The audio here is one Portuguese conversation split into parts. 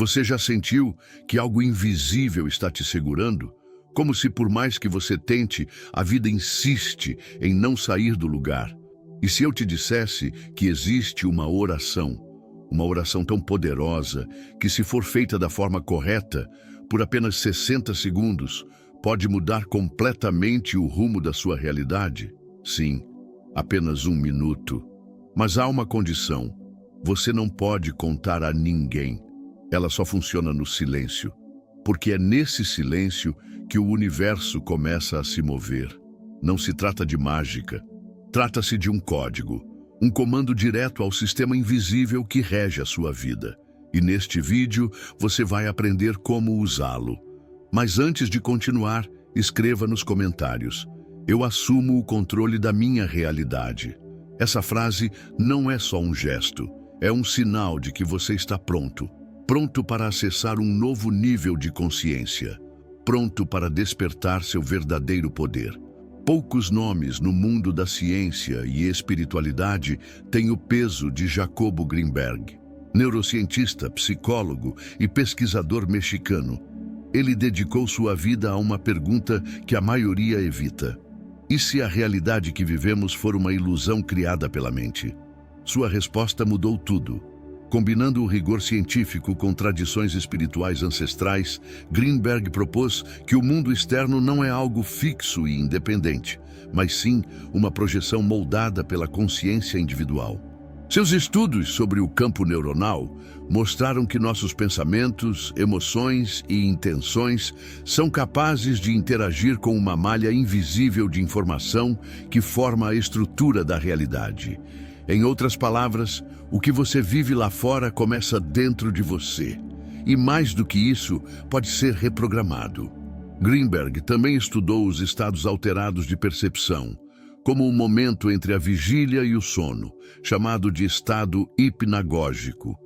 Você já sentiu que algo invisível está te segurando? Como se por mais que você tente, a vida insiste em não sair do lugar. E se eu te dissesse que existe uma oração tão poderosa que, se for feita da forma correta, por apenas 60 segundos, pode mudar completamente o rumo da sua realidade? Sim, apenas 1 minuto. Mas há uma condição. Você não pode contar a ninguém. Ela só funciona no silêncio, porque é nesse silêncio que o universo começa a se mover. Não se trata de mágica. Trata-se de um código, um comando direto ao sistema invisível que rege a sua vida. E neste vídeo você vai aprender como usá-lo. Mas antes de continuar, escreva nos comentários: eu assumo o controle da minha realidade. Essa frase não é só um gesto, é um sinal de que você está pronto para acessar um novo nível de consciência, pronto para despertar seu verdadeiro poder. Poucos nomes no mundo da ciência e espiritualidade têm o peso de Jacobo Greenberg, neurocientista, psicólogo e pesquisador mexicano. Ele dedicou sua vida a uma pergunta que a maioria evita: e se a realidade que vivemos for uma ilusão criada pela mente? Sua resposta mudou tudo. Combinando o rigor científico com tradições espirituais ancestrais, Greenberg propôs que o mundo externo não é algo fixo e independente, mas sim uma projeção moldada pela consciência individual. Seus estudos sobre o campo neuronal mostraram que nossos pensamentos, emoções e intenções são capazes de interagir com uma malha invisível de informação que forma a estrutura da realidade. Em outras palavras, o que você vive lá fora começa dentro de você. E mais do que isso, pode ser reprogramado. Greenberg também estudou os estados alterados de percepção, como um momento entre a vigília e o sono, chamado de estado hipnagógico,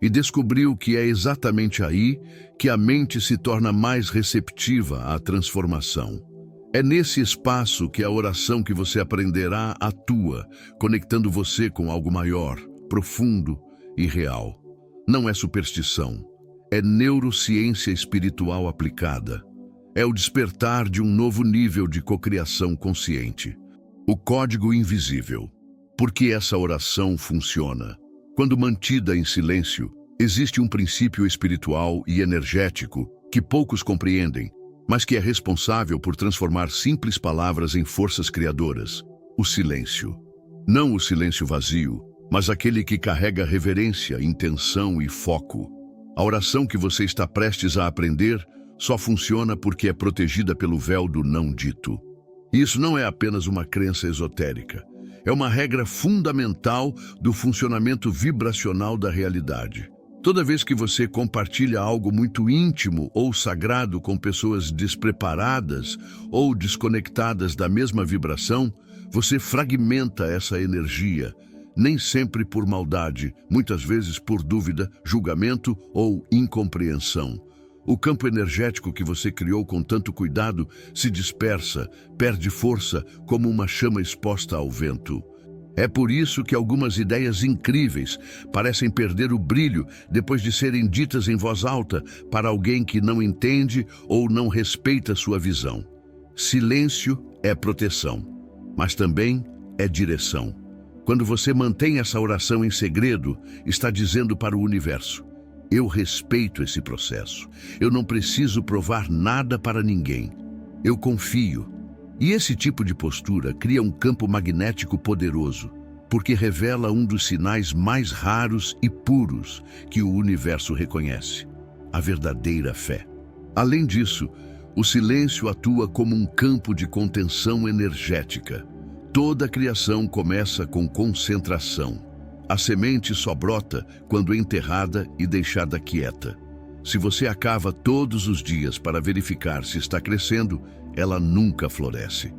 e descobriu que é exatamente aí que a mente se torna mais receptiva à transformação. É nesse espaço que a oração que você aprenderá atua, conectando você com algo maior, profundo e real. Não é superstição, é neurociência espiritual aplicada. É o despertar de um novo nível de cocriação consciente. O código invisível. Por que essa oração funciona? Quando mantida em silêncio, existe um princípio espiritual e energético que poucos compreendem, mas que é responsável por transformar simples palavras em forças criadoras: o silêncio. Não o silêncio vazio, mas aquele que carrega reverência, intenção e foco. A oração que você está prestes a aprender só funciona porque é protegida pelo véu do não dito. Isso não é apenas uma crença esotérica. É uma regra fundamental do funcionamento vibracional da realidade. Toda vez que você compartilha algo muito íntimo ou sagrado com pessoas despreparadas ou desconectadas da mesma vibração, você fragmenta essa energia, nem sempre por maldade, muitas vezes por dúvida, julgamento ou incompreensão. O campo energético que você criou com tanto cuidado se dispersa, perde força como uma chama exposta ao vento. É por isso que algumas ideias incríveis parecem perder o brilho depois de serem ditas em voz alta para alguém que não entende ou não respeita sua visão. Silêncio é proteção, mas também é direção. Quando você mantém essa oração em segredo, está dizendo para o universo: eu respeito esse processo. Eu não preciso provar nada para ninguém. Eu confio. E esse tipo de postura cria um campo magnético poderoso, porque revela um dos sinais mais raros e puros que o universo reconhece: a verdadeira fé. Além disso, o silêncio atua como um campo de contenção energética. Toda a criação começa com concentração. A semente só brota quando enterrada e deixada quieta. Se você a cava todos os dias para verificar se está crescendo, ela nunca floresce.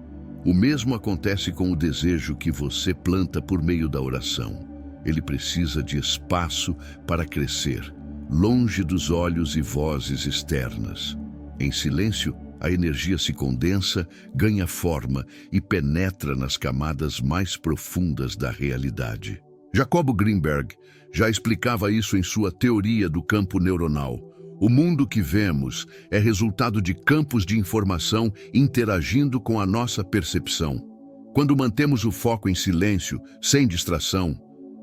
O mesmo acontece com o desejo que você planta por meio da oração. Ele precisa de espaço para crescer, longe dos olhos e vozes externas. Em silêncio, a energia se condensa, ganha forma e penetra nas camadas mais profundas da realidade. Jacobo Greenberg já explicava isso em sua teoria do campo neuronal. O mundo que vemos é resultado de campos de informação interagindo com a nossa percepção. Quando mantemos o foco em silêncio, sem distração,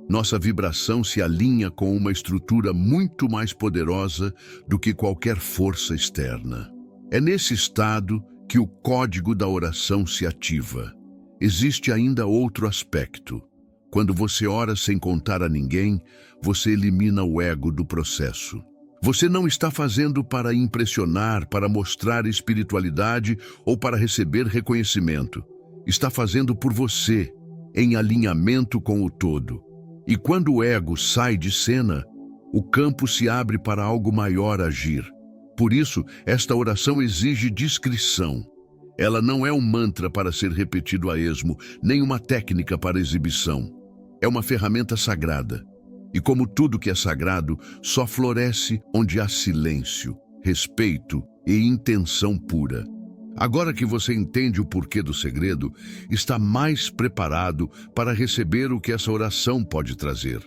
nossa vibração se alinha com uma estrutura muito mais poderosa do que qualquer força externa. É nesse estado que o código da oração se ativa. Existe ainda outro aspecto. Quando você ora sem contar a ninguém, você elimina o ego do processo. Você não está fazendo para impressionar, para mostrar espiritualidade ou para receber reconhecimento. Está fazendo por você, em alinhamento com o todo. E quando o ego sai de cena, o campo se abre para algo maior agir. Por isso, esta oração exige discrição. Ela não é um mantra para ser repetido a esmo, nem uma técnica para exibição. É uma ferramenta sagrada. E como tudo que é sagrado, só floresce onde há silêncio, respeito e intenção pura. Agora que você entende o porquê do segredo, está mais preparado para receber o que essa oração pode trazer.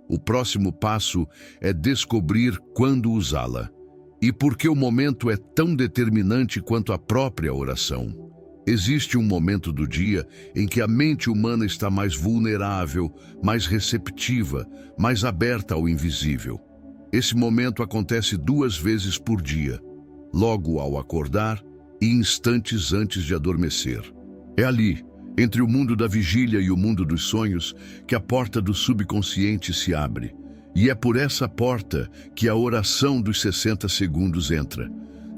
O próximo passo é descobrir quando usá-la. E por que o momento é tão determinante quanto a própria oração. Existe um momento do dia em que a mente humana está mais vulnerável, mais receptiva, mais aberta ao invisível. Esse momento acontece 2 vezes por dia, logo ao acordar e instantes antes de adormecer. É ali, entre o mundo da vigília e o mundo dos sonhos, que a porta do subconsciente se abre. E é por essa porta que a oração dos 60 segundos entra.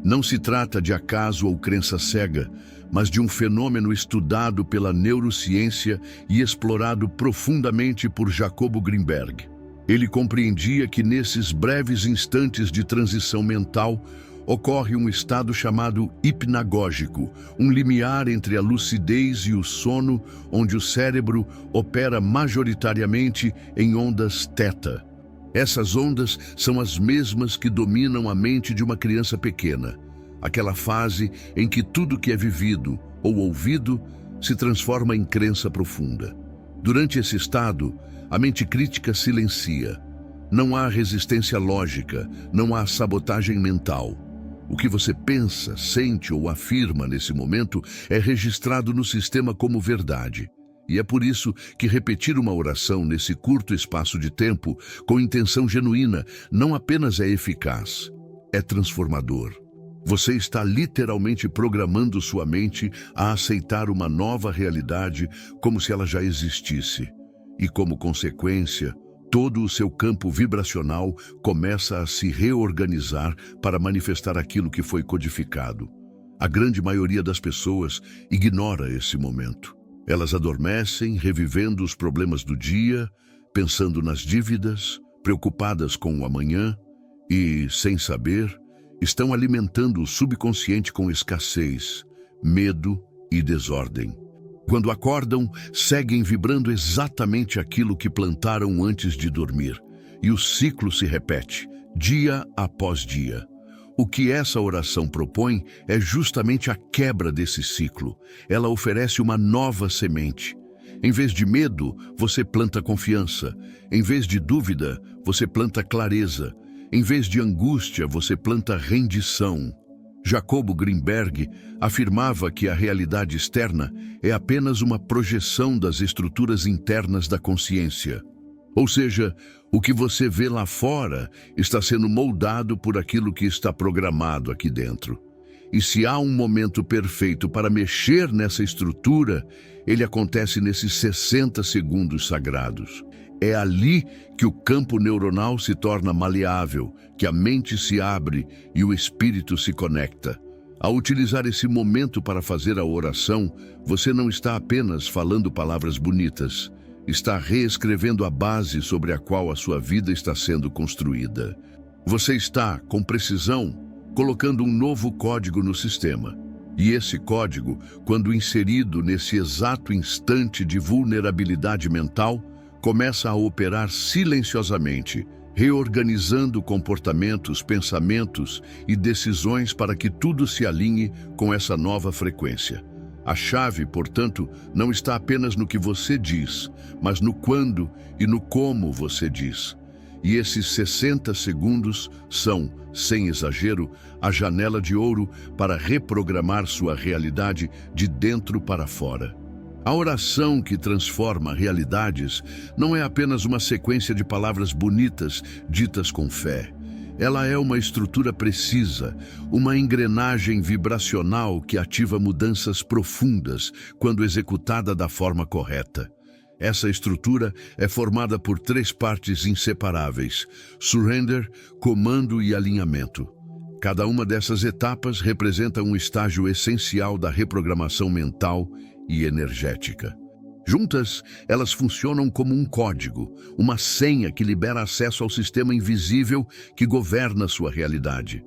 Não se trata de acaso ou crença cega, mas de um fenômeno estudado pela neurociência e explorado profundamente por Jacobo Greenberg. Ele compreendia que nesses breves instantes de transição mental ocorre um estado chamado hipnagógico, um limiar entre a lucidez e o sono, onde o cérebro opera majoritariamente em ondas θ. Essas ondas são as mesmas que dominam a mente de uma criança pequena, aquela fase em que tudo que é vivido ou ouvido se transforma em crença profunda. Durante esse estado, a mente crítica silencia. Não há resistência lógica, não há sabotagem mental. O que você pensa, sente ou afirma nesse momento é registrado no sistema como verdade. E é por isso que repetir uma oração nesse curto espaço de tempo, com intenção genuína, não apenas é eficaz, é transformador. Você está literalmente programando sua mente a aceitar uma nova realidade como se ela já existisse. E como consequência, todo o seu campo vibracional começa a se reorganizar para manifestar aquilo que foi codificado. A grande maioria das pessoas ignora esse momento. Elas adormecem, revivendo os problemas do dia, pensando nas dívidas, preocupadas com o amanhã e, sem saber, estão alimentando o subconsciente com escassez, medo e desordem. Quando acordam, seguem vibrando exatamente aquilo que plantaram antes de dormir, e o ciclo se repete, dia após dia. O que essa oração propõe é justamente a quebra desse ciclo. Ela oferece uma nova semente. Em vez de medo, você planta confiança. Em vez de dúvida, você planta clareza. Em vez de angústia, você planta rendição. Jacobo Greenberg afirmava que a realidade externa é apenas uma projeção das estruturas internas da consciência. Ou seja, o que você vê lá fora está sendo moldado por aquilo que está programado aqui dentro. E se há um momento perfeito para mexer nessa estrutura, ele acontece nesses 60 segundos sagrados. É ali que o campo neuronal se torna maleável, que a mente se abre e o espírito se conecta. Ao utilizar esse momento para fazer a oração, você não está apenas falando palavras bonitas, está reescrevendo a base sobre a qual a sua vida está sendo construída. Você está, com precisão, colocando um novo código no sistema. E esse código, quando inserido nesse exato instante de vulnerabilidade mental, começa a operar silenciosamente, reorganizando comportamentos, pensamentos e decisões para que tudo se alinhe com essa nova frequência. A chave, portanto, não está apenas no que você diz, mas no quando e no como você diz. E esses 60 segundos são, sem exagero, a janela de ouro para reprogramar sua realidade de dentro para fora. A oração que transforma realidades não é apenas uma sequência de palavras bonitas ditas com fé. Ela é uma estrutura precisa, uma engrenagem vibracional que ativa mudanças profundas quando executada da forma correta. Essa estrutura é formada por 3 partes inseparáveis: surrender, comando e alinhamento. Cada uma dessas etapas representa um estágio essencial da reprogramação mental e energética. Juntas, elas funcionam como um código, uma senha que libera acesso ao sistema invisível que governa sua realidade.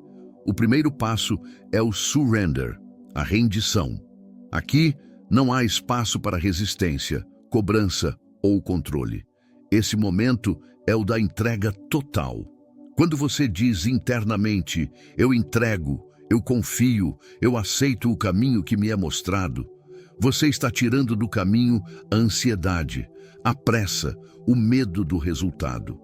O primeiro passo é o surrender, a rendição. Aqui não há espaço para resistência, cobrança ou controle. Esse momento é o da entrega total. Quando você diz internamente, eu entrego, eu confio, eu aceito o caminho que me é mostrado, você está tirando do caminho a ansiedade, a pressa, o medo do resultado.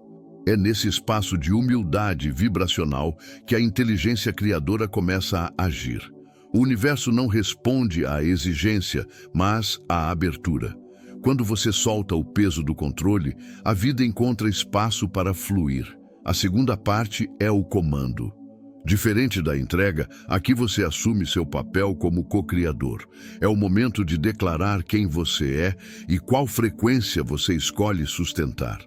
É nesse espaço de humildade vibracional que a inteligência criadora começa a agir. O universo não responde à exigência, mas à abertura. Quando você solta o peso do controle, a vida encontra espaço para fluir. A segunda parte é o comando. Diferente da entrega, aqui você assume seu papel como co-criador. É o momento de declarar quem você é e qual frequência você escolhe sustentar.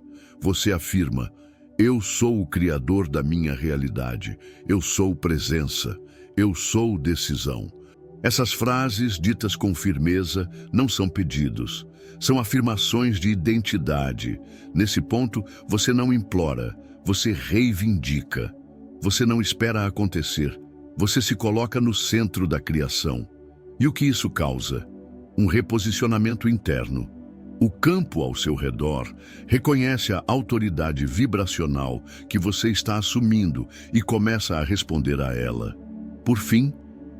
Você afirma: eu sou o criador da minha realidade, eu sou presença, eu sou decisão. Essas frases, ditas com firmeza, não são pedidos. São afirmações de identidade. Nesse ponto, você não implora, você reivindica. Você não espera acontecer, você se coloca no centro da criação. E o que isso causa? Um reposicionamento interno. O campo ao seu redor reconhece a autoridade vibracional que você está assumindo e começa a responder a ela. Por fim,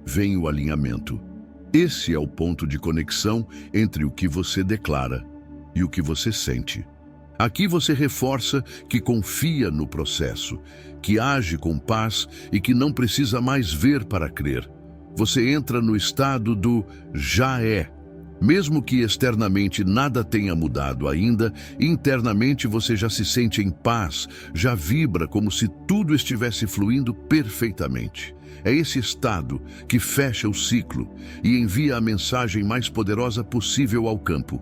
vem o alinhamento. Esse é o ponto de conexão entre o que você declara e o que você sente. Aqui você reforça que confia no processo, que age com paz e que não precisa mais ver para crer. Você entra no estado do já é. Mesmo que externamente nada tenha mudado ainda, internamente você já se sente em paz, já vibra como se tudo estivesse fluindo perfeitamente. É esse estado que fecha o ciclo e envia a mensagem mais poderosa possível ao campo.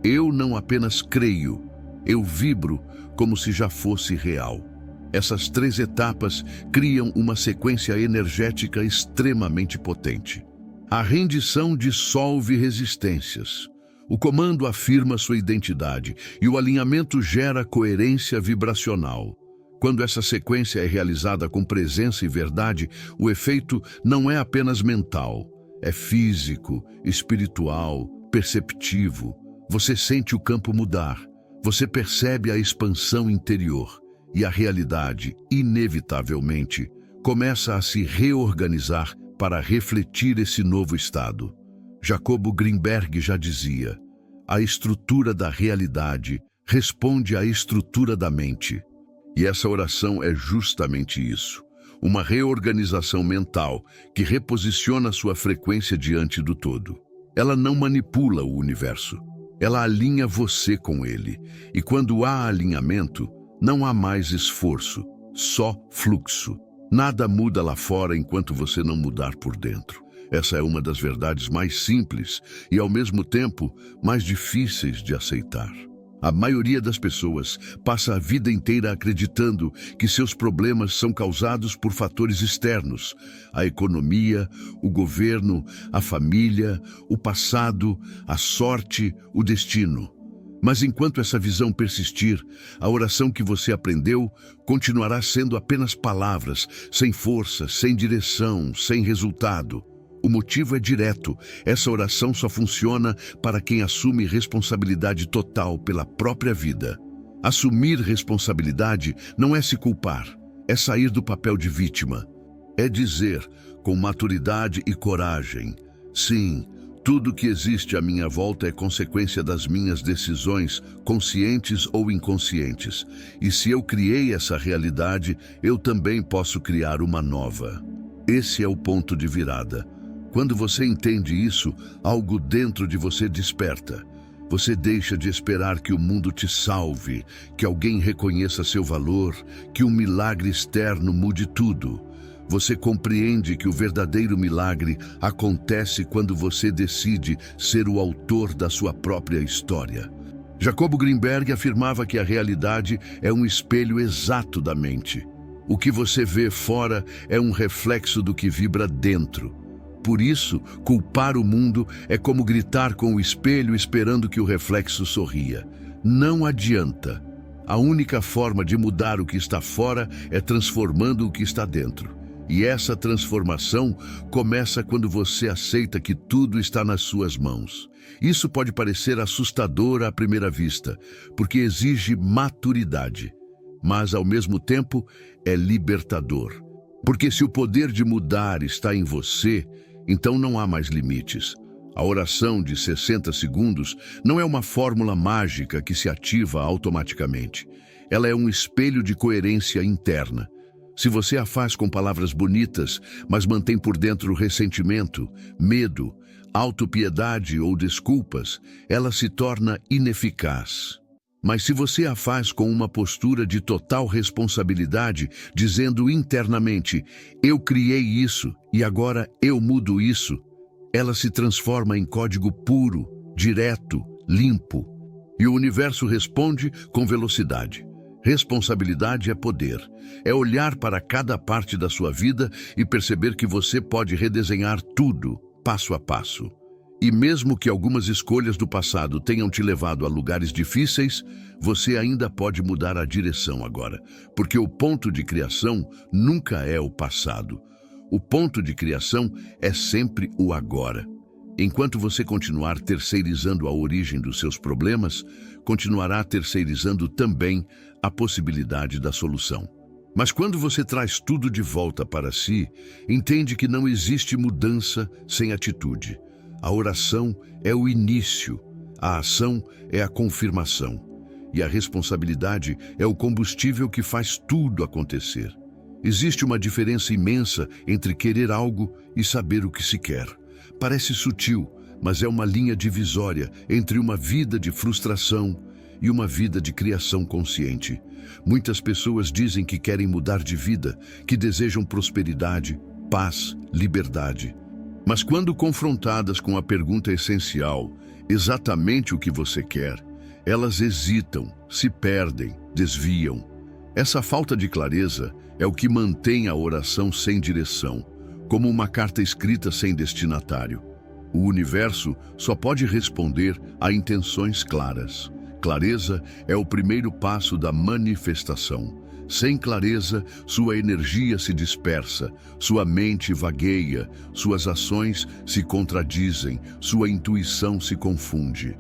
Eu não apenas creio, eu vibro como se já fosse real. Essas 3 etapas criam uma sequência energética extremamente potente. A rendição dissolve resistências. O comando afirma sua identidade e o alinhamento gera coerência vibracional. Quando essa sequência é realizada com presença e verdade, o efeito não é apenas mental, é físico, espiritual, perceptivo. Você sente o campo mudar. Você percebe a expansão interior e a realidade, inevitavelmente, começa a se reorganizar para refletir esse novo estado. Jacobo Greenberg já dizia: a estrutura da realidade responde à estrutura da mente. E essa oração é justamente isso. Uma reorganização mental que reposiciona sua frequência diante do todo. Ela não manipula o universo. Ela alinha você com ele. E quando há alinhamento, não há mais esforço, só fluxo. Nada muda lá fora enquanto você não mudar por dentro. Essa é uma das verdades mais simples e, ao mesmo tempo, mais difíceis de aceitar. A maioria das pessoas passa a vida inteira acreditando que seus problemas são causados por fatores externos: a economia, o governo, a família, o passado, a sorte, o destino. Mas enquanto essa visão persistir, a oração que você aprendeu continuará sendo apenas palavras, sem força, sem direção, sem resultado. O motivo é direto. Essa oração só funciona para quem assume responsabilidade total pela própria vida. Assumir responsabilidade não é se culpar, é sair do papel de vítima. É dizer, com maturidade e coragem: sim, Tudo que existe à minha volta é consequência das minhas decisões, conscientes ou inconscientes. E se eu criei essa realidade, eu também posso criar uma nova. Esse é o ponto de virada. Quando você entende isso, algo dentro de você desperta. Você deixa de esperar que o mundo te salve, que alguém reconheça seu valor, que um milagre externo mude tudo. Você compreende que o verdadeiro milagre acontece quando você decide ser o autor da sua própria história. Jacobo Greenberg afirmava que a realidade é um espelho exato da mente. O que você vê fora é um reflexo do que vibra dentro. Por isso, culpar o mundo é como gritar com o espelho esperando que o reflexo sorria. Não adianta. A única forma de mudar o que está fora é transformando o que está dentro. E essa transformação começa quando você aceita que tudo está nas suas mãos. Isso pode parecer assustador à primeira vista, porque exige maturidade, mas ao mesmo tempo é libertador. Porque se o poder de mudar está em você, então não há mais limites. A oração de 60 segundos não é uma fórmula mágica que se ativa automaticamente. Ela é um espelho de coerência interna. Se você a faz com palavras bonitas, mas mantém por dentro ressentimento, medo, autopiedade ou desculpas, ela se torna ineficaz. Mas se você a faz com uma postura de total responsabilidade, dizendo internamente, eu criei isso e agora eu mudo isso, ela se transforma em código puro, direto, limpo. E o universo responde com velocidade. Responsabilidade é poder. É olhar para cada parte da sua vida e perceber que você pode redesenhar tudo, passo a passo. E mesmo que algumas escolhas do passado tenham te levado a lugares difíceis, você ainda pode mudar a direção agora, porque o ponto de criação nunca é o passado. O ponto de criação é sempre o agora. Enquanto você continuar terceirizando a origem dos seus problemas, continuará terceirizando também a possibilidade da solução. Mas quando você traz tudo de volta para si, entende que não existe mudança sem atitude. A oração é o início, a ação é a confirmação, e a responsabilidade é o combustível que faz tudo acontecer. Existe uma diferença imensa entre querer algo e saber o que se quer. Parece sutil, mas é uma linha divisória entre uma vida de frustração e uma vida de criação consciente. Muitas pessoas dizem que querem mudar de vida, que desejam prosperidade, paz, liberdade. Mas quando confrontadas com a pergunta essencial, exatamente o que você quer, elas hesitam, se perdem, desviam. Essa falta de clareza é o que mantém a oração sem direção, como uma carta escrita sem destinatário. O universo só pode responder a intenções claras. Clareza é o primeiro passo da manifestação. Sem clareza, sua energia se dispersa, sua mente vagueia, suas ações se contradizem, sua intuição se confunde.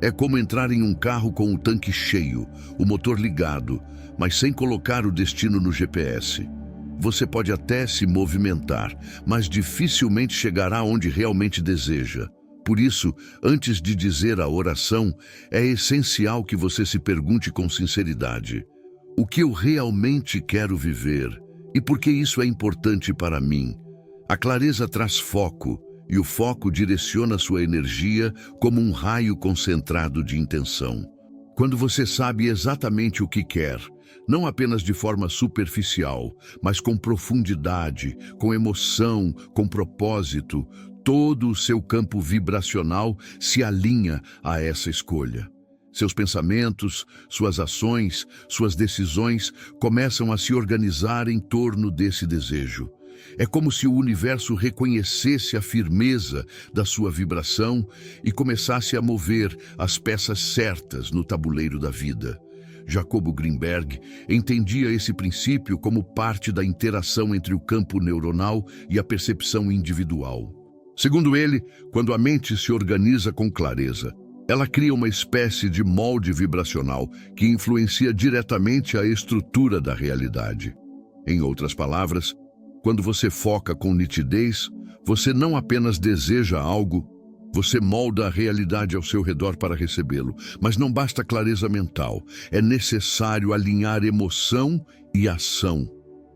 É como entrar em um carro com o tanque cheio, o motor ligado, mas sem colocar o destino no GPS. Você pode até se movimentar, mas dificilmente chegará onde realmente deseja. Por isso, antes de dizer a oração, é essencial que você se pergunte com sinceridade: o que eu realmente quero viver? E por que isso é importante para mim? A clareza traz foco, e o foco direciona sua energia como um raio concentrado de intenção. Quando você sabe exatamente o que quer, não apenas de forma superficial, mas com profundidade, com emoção, com propósito, todo o seu campo vibracional se alinha a essa escolha. Seus pensamentos, suas ações, suas decisões começam a se organizar em torno desse desejo. É como se o universo reconhecesse a firmeza da sua vibração e começasse a mover as peças certas no tabuleiro da vida. Jacobo Greenberg entendia esse princípio como parte da interação entre o campo neuronal e a percepção individual. Segundo ele, quando a mente se organiza com clareza, ela cria uma espécie de molde vibracional que influencia diretamente a estrutura da realidade. Em outras palavras, quando você foca com nitidez, você não apenas deseja algo, Você molda a realidade ao seu redor para recebê-lo, mas não basta clareza mental. É necessário alinhar emoção e ação.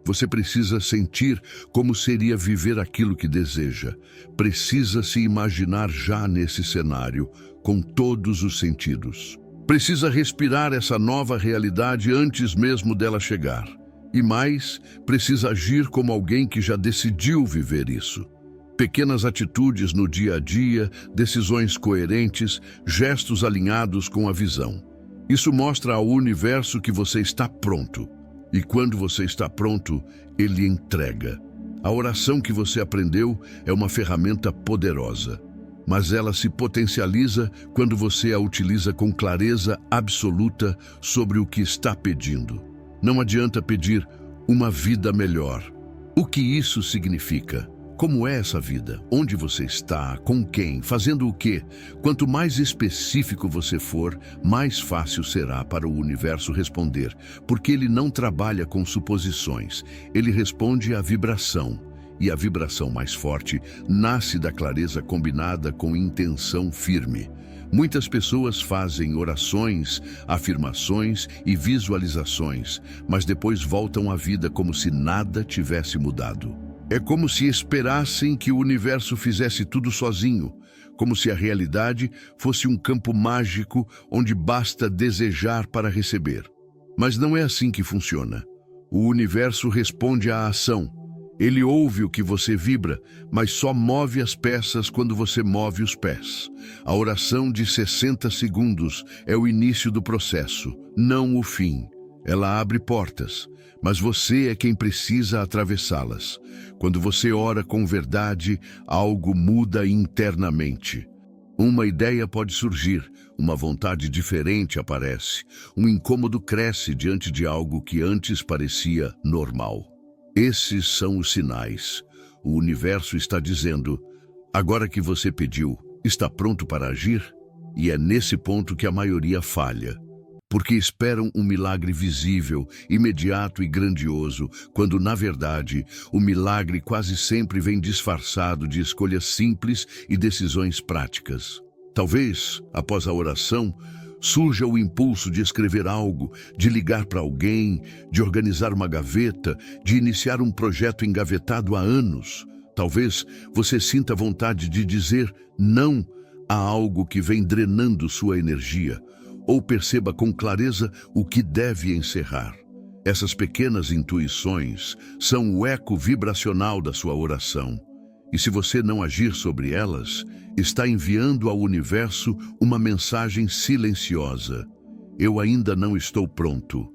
Você precisa sentir como seria viver aquilo que deseja. Precisa se imaginar já nesse cenário, com todos os sentidos. Precisa respirar essa nova realidade antes mesmo dela chegar. E mais, precisa agir como alguém que já decidiu viver isso. Pequenas atitudes no dia a dia, decisões coerentes, gestos alinhados com a visão. Isso mostra ao universo que você está pronto. E quando você está pronto, ele entrega. A oração que você aprendeu é uma ferramenta poderosa, mas ela se potencializa quando você a utiliza com clareza absoluta sobre o que está pedindo. Não adianta pedir uma vida melhor. O que isso significa? Como é essa vida? Onde você está? Com quem? Fazendo o quê? Quanto mais específico você for, mais fácil será para o universo responder, porque ele não trabalha com suposições, ele responde à vibração. E a vibração mais forte nasce da clareza combinada com intenção firme. Muitas pessoas fazem orações, afirmações e visualizações, mas depois voltam à vida como se nada tivesse mudado. É como se esperassem que o universo fizesse tudo sozinho, como se a realidade fosse um campo mágico onde basta desejar para receber. Mas não é assim que funciona. O universo responde à ação. Ele ouve o que você vibra, mas só move as peças quando você move os pés. A oração de 60 segundos é o início do processo, não o fim. Ela abre portas, mas você é quem precisa atravessá-las. Quando você ora com verdade, algo muda internamente. Uma ideia pode surgir, uma vontade diferente aparece, um incômodo cresce diante de algo que antes parecia normal. Esses são os sinais. O universo está dizendo: agora que você pediu, está pronto para agir? E é nesse ponto que a maioria falha. Porque esperam um milagre visível, imediato e grandioso, quando, na verdade, o milagre quase sempre vem disfarçado de escolhas simples e decisões práticas. Talvez, após a oração, surja o impulso de escrever algo, de ligar para alguém, de organizar uma gaveta, de iniciar um projeto engavetado há anos. Talvez você sinta vontade de dizer não a algo que vem drenando sua energia, ou perceba com clareza o que deve encerrar. Essas pequenas intuições são o eco vibracional da sua oração. E se você não agir sobre elas, está enviando ao universo uma mensagem silenciosa: eu ainda não estou pronto.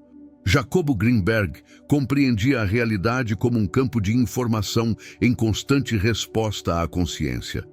Jacobo Greenberg compreendia a realidade como um campo de informação em constante resposta à consciência.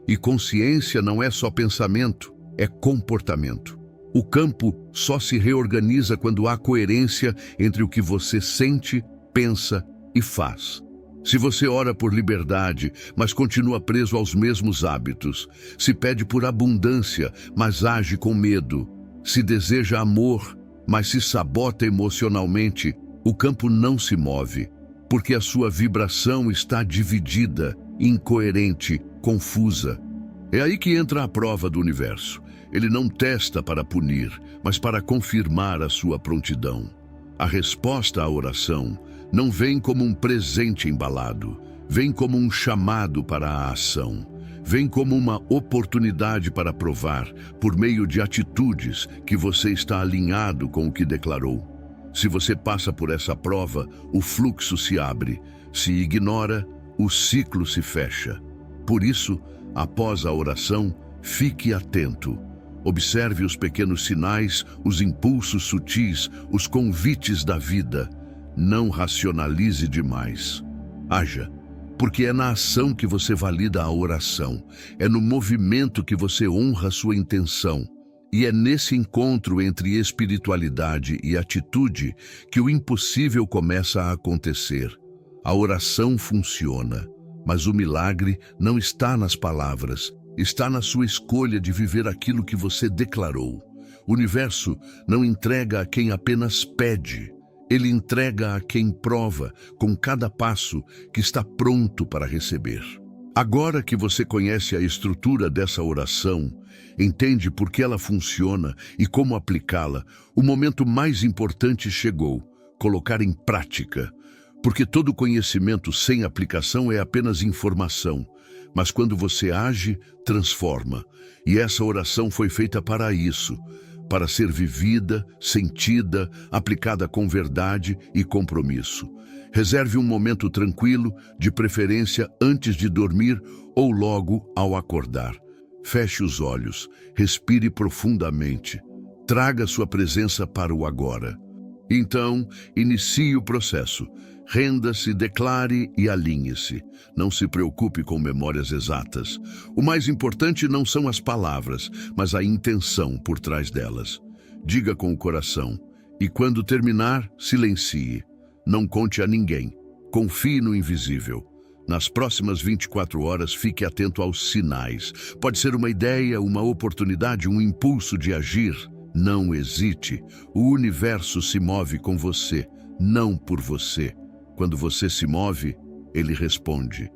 E consciência não é só pensamento, é comportamento. O campo só se reorganiza quando há coerência entre o que você sente, pensa e faz. Se você ora por liberdade, mas continua preso aos mesmos hábitos, se pede por abundância, mas age com medo, se deseja amor, mas se sabota emocionalmente, o campo não se move, porque a sua vibração está dividida, incoerente, confusa. É aí que entra a prova do universo. Ele não testa para punir, mas para confirmar a sua prontidão. A resposta à oração não vem como um presente embalado, vem como um chamado para a ação, vem como uma oportunidade para provar, por meio de atitudes, que você está alinhado com o que declarou. Se você passa por essa prova, o fluxo se abre. Se ignora, o ciclo se fecha. Por isso, após a oração, fique atento. Observe os pequenos sinais, os impulsos sutis, os convites da vida. Não racionalize demais. Haja, porque é na ação que você valida a oração. É no movimento que você honra sua intenção. E é nesse encontro entre espiritualidade e atitude que o impossível começa a acontecer. A oração funciona, mas o milagre não está nas palavras. Está na sua escolha de viver aquilo que você declarou. O universo não entrega a quem apenas pede. Ele entrega a quem prova, com cada passo, que está pronto para receber. Agora que você conhece a estrutura dessa oração, entende por que ela funciona e como aplicá-la, o momento mais importante chegou: colocar em prática. Porque todo conhecimento sem aplicação é apenas informação, mas quando você age, transforma. E essa oração foi feita para isso, para ser vivida, sentida, aplicada com verdade e compromisso. Reserve um momento tranquilo, de preferência antes de dormir ou logo ao acordar. Feche os olhos, respire profundamente. Traga sua presença para o agora. Então, inicie o processo. Renda-se, declare e alinhe-se. Não se preocupe com memórias exatas. O mais importante não são as palavras, mas a intenção por trás delas. Diga com o coração. E quando terminar, silencie. Não conte a ninguém. Confie no invisível. Nas próximas 24 horas, fique atento aos sinais. Pode ser uma ideia, uma oportunidade, um impulso de agir. Não hesite. O universo se move com você, não por você. Quando você se move, ele responde.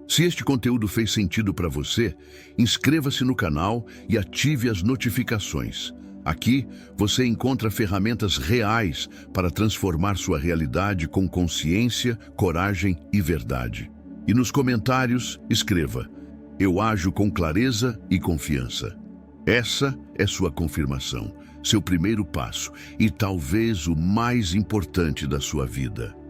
Se este conteúdo fez sentido para você, inscreva-se no canal e ative as notificações. Aqui, você encontra ferramentas reais para transformar sua realidade com consciência, coragem e verdade. E nos comentários, escreva: eu ajo com clareza e confiança. Essa é sua confirmação, seu primeiro passo e talvez o mais importante da sua vida.